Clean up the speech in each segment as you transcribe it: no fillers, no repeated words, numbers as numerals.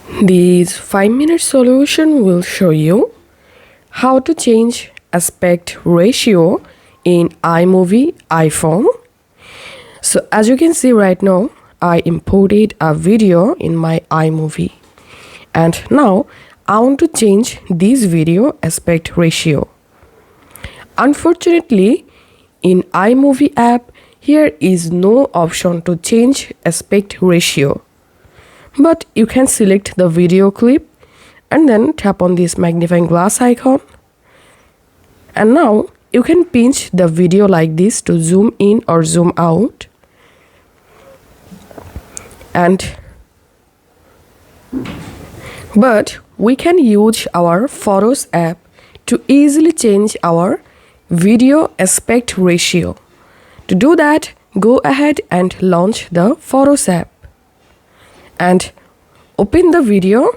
This 5-minute solution will show you how to change aspect ratio in iMovie iPhone. So as you can see right now, I imported a video in my iMovie, and now I want to change this video aspect ratio. Unfortunately, in iMovie app, here is no option to change aspect ratio. But you can select the video clip and then tap on this magnifying glass icon. And now you can pinch the video like this to zoom in or zoom out. But we can use our Photos app to easily change our video aspect ratio. To do that, go ahead and launch the Photos app and open the video.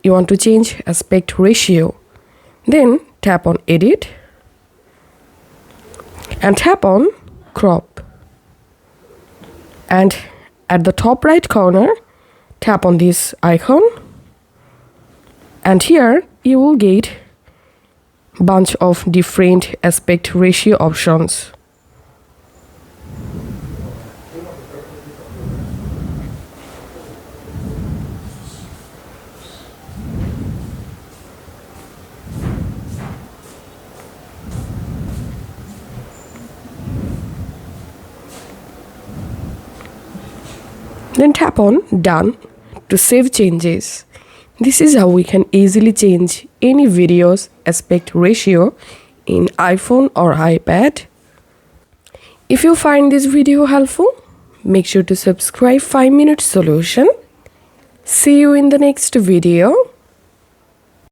You want to change aspect ratio. Then tap on Edit and tap on Crop. And at the top right corner, tap on this icon. And here you will get bunch of different aspect ratio options. Then tap on Done to save changes. This is how we can easily change any video's aspect ratio in iPhone or iPad. If you find this video helpful, make sure to subscribe 5-minute solution. See you in the next video.